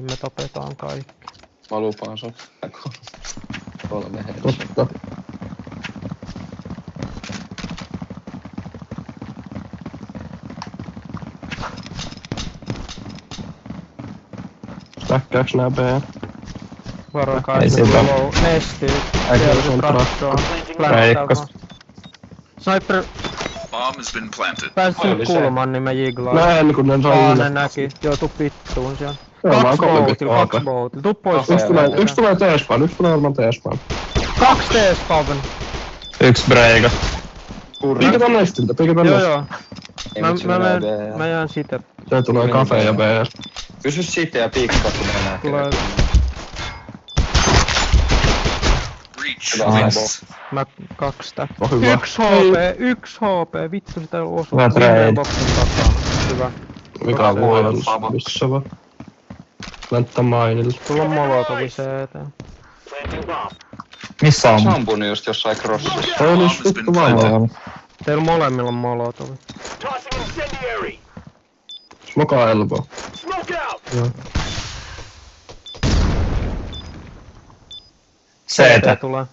Me tapetaan kaikki. Mä lupaan sut. 3 heitä. Totta. Stäkkääks nää B? Varo kai. Ei siitä. Nestyy. Äkki Siellä se on traktoa. Reikkos. Sniper Bomb has been planted. pääsit Oli nyt se. kulmaan, niin mä jiglaan. Näin kun ne sai Ne näki. Joutu vittuun siellä. Joo, mä oon 2 30 boatilla, 2 AP. boatilla. Tuu pois. Yksi tulee T-spawn, yksi tulee varmaan T-spawn. 2 T-spawn. Yksi breika. Piikataan nestiltä, piikataan Joo nestiltä. joo. Ei mut se menee B. Mä jään siitä. Se tulee Meni kafe ja B. B. Pysy siitä ja piikkaa kun mennään. Tulee. Reach Hyvä wins. Mä 2 tää. On hyvä. 1 HP. Vittu sitä osuu. Hyvä trade. Boksin takana. Hyvä. Mikä on vuodellus? Missä vaan? Länttä mainilla. Sulla on molotovi CT. Missä on? Sampunut just jossain crossissa. Toi olis vittu vaimo. Teillä molemmilla on molotovi. Smokaa elbow. Joo. CT. tulee.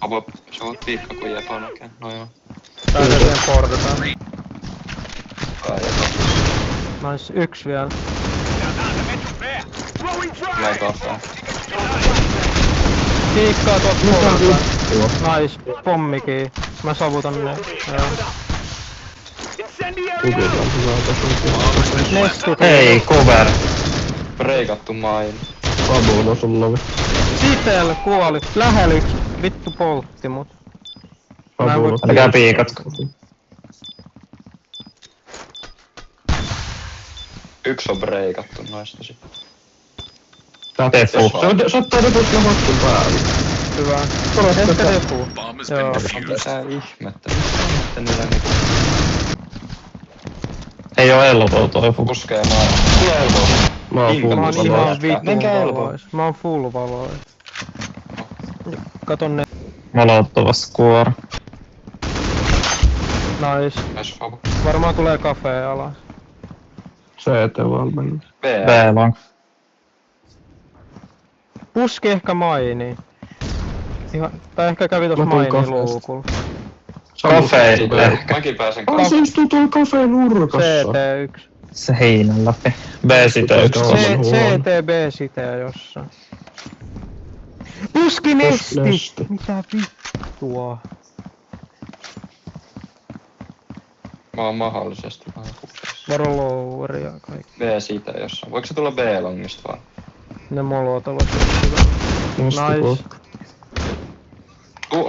Avo, se on piikka kun jää näkee. No joo. Pääsee siihen portaan. Kai ja Nice. 1 vielä. tulee kahtaa. Kiikkaa tuot portaan. Joo. Nice. Pommikin. Mä savutan ne. Joo. Kukitaan hyvää tässä. Nestit. Hei, cover. Breikattu main. Sabuun on sulla vi. Sitel kuoli. Lähellä yks. Vittu poltti mut. Mä en voi- Älkää piikatko. Yksi on breikattu noista sit. Tefu. Se ottaa reputtaa hakkun päälle. Hyvä. Ehkä defu. Bomb has Joo. been defused. Mitä ihmettä? Miten niillä niinku Ei oo elbow toi fuku. puskee maailmaa? Tulee elbow. Mä oon Minkä Mä oon full Valois. ihan vitun Menkää elbow. valois. Mä oon full valois. Kato ne. Molottavassa kuora. Nice. Myös Fabo. Varmaan tulee kafee alas. CT valmennus. B. B long. Puski ehkä mainiin. Ihan, tai ehkä kävi tossa Mä tuun mainiin kafeesta. luukulla. Kafe ehkä. Mäkin pääsen Ah, se istuu tuolla kafeen nurkassa. CT1. Se heinän läpi. B sitä yksi. Joo. CTB sitä jossain. Puski nesti! nesti. Mitä vittua? Mä oon mahdollisesti vähän kupsessa. Varo loweria kaikki. B siitä jossain. Voiko se tulla B longista vaan? Ne molot ovat hyvä. Nice.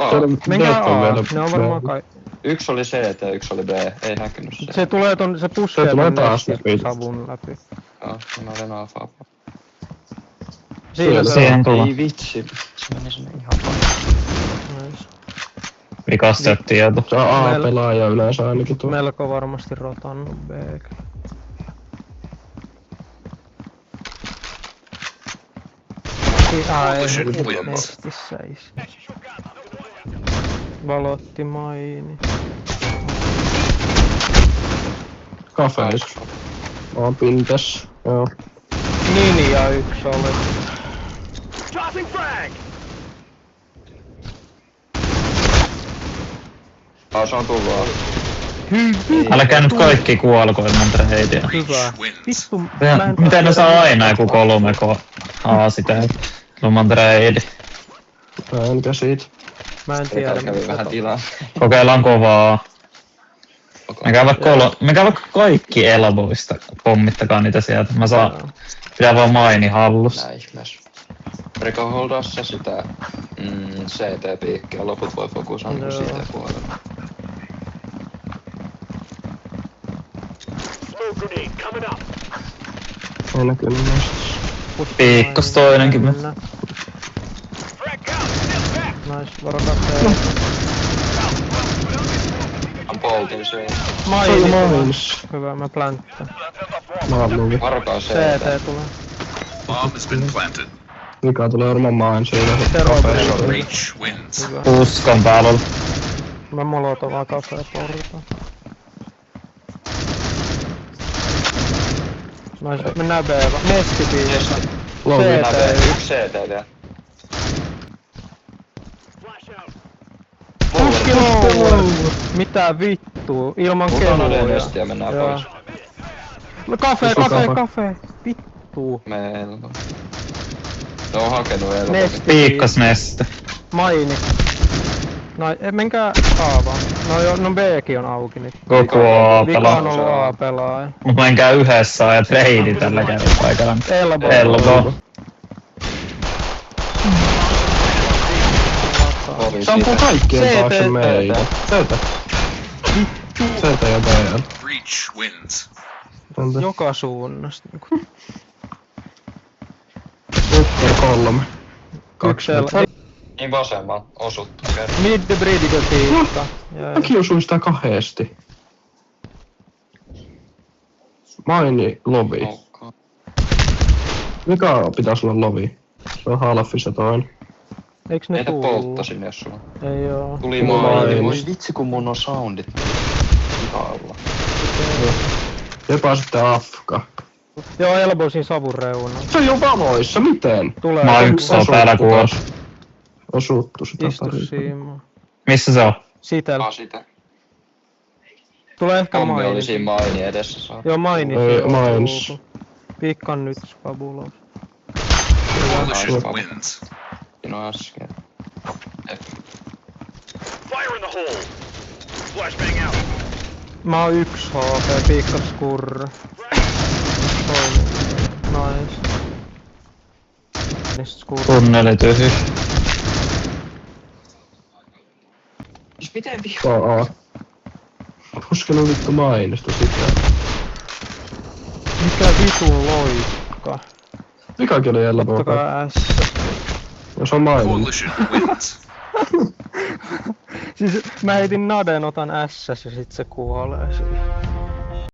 A. Menkää A. Ne on varmaan kaikki. Yksi oli CT, yksi oli B. Ei näkynyt se. Se tulee ton, se puskee Se tulee ton taas nestin läpi. savun läpi. Joo, mä olen A Fabo. Siinä se Siihen tulla. Ei vitsi. Se meni sinne ihan paljon. on. Nice. Vikasteet tieto. Se on A-pelaaja yleensä ainakin tuo. Melko varmasti rotannut B. Coalition wins. Nestissä valotti maini. Kafe yksi. Mä oon pintes. Joo. Ninja 1 oli. Se on tullut A. Älkää nyt kaikki kuolko ilman treidiä. Hyvä. wins. Vittu, mä en Miten ne saa aina joku 3K? Sitä ilman treidi. Mä en käsit. Mä en tiedä. Kävi mitä vähän to- tilaa. Kokeillaan kovaa. Menkää vaikka kaikki elboista. Pommittakaa niitä sieltä. Mä saan. Pitää vaan maini hallussa. Näin ihmeessä. Reko holdassa sitä CT-piikkiä, loput voi fokusoida Joo. siitä puolella. Ei näkynyt näistä. puski Piikkos maini. toinenkin. Mennään. Nice, varo kafee. On poltin se. Maini. Mainis. Hyvä, mä planttaan. Mä oon luvi. Varokaa CT. CT tulee. Bomb has been planted. Mika tulee varmaan main siinä. Tero Kafeessa. Reach wins. Hyvä. Puskan päällä oli. Mä molotovaa kafee portaan. Mennään B vaan. Nesti piilossa. Lovi. CT. Yksi CT vielä. Puski lower. Mitä vittua? Ilman Puhutaan noiden keluja. nestiä ja mennään Joo. pois. No kafe, Iso kafe, kafe. kafe. Vittu. Meillä. Ne on hakenut elbow. Nesti. Piikkas neste. Maini. No menkää A vaan. No joo, no Bkin on auki nyt. Koko A Vika pelaa. on ollut A-pelaaja. Mut menkää yhdessä ja treidi tällä kertaa aikaan. Elbow. Elbow. Oli Sampuu sitä. kaikkien CT. taakse meidän. CT ja BL. Reach wins. Entä? Joka suunnasta. Super 3. Kaksi. Yksellä. Niin vasemmalla osuttu kerran. Mid the bridge piikka. Mäkin osuin sitä kahdesti. Maini lovi. Noukkaa. Mikä pitäis olla lovi? Se on halfi se toinen. Eiks ne Heitä tuu? poltta sinne jos sulla. Ei oo. Tuli Maini. maini. Voi vitsi kun mun on soundit. Pihalla. Jopa sitten Afka. Joo, elbow siinä savun reunalla. Se on jo valoissa, miten? Tulee. Mä oon yksi on päällä kuos. Osuttu sitä Istu pari. siinä. Missä se on? Sitel. Sitä. Tulee ehkä Pommi oli maini. siinä maini edessä. Saa. Joo, maini. Ei, se on mains. tullut. Piikka on nyt Fabulos. Coalition Hyvä. wins. Siinä on äsken. Fire in the hole. Flashbang out. Mä oon 1 HP, piikka skurr. Nice. Nice skurr. Tunneli tyhjy. Siis miten A. Puskenut vittu mainista sitä. Mikä vitun loikka? Mikäkin oli elbow. Ottakaa S. Jos on mainin. Coalition wins. Siis mä heitin naden, otan S ja sit se kuolee siihen.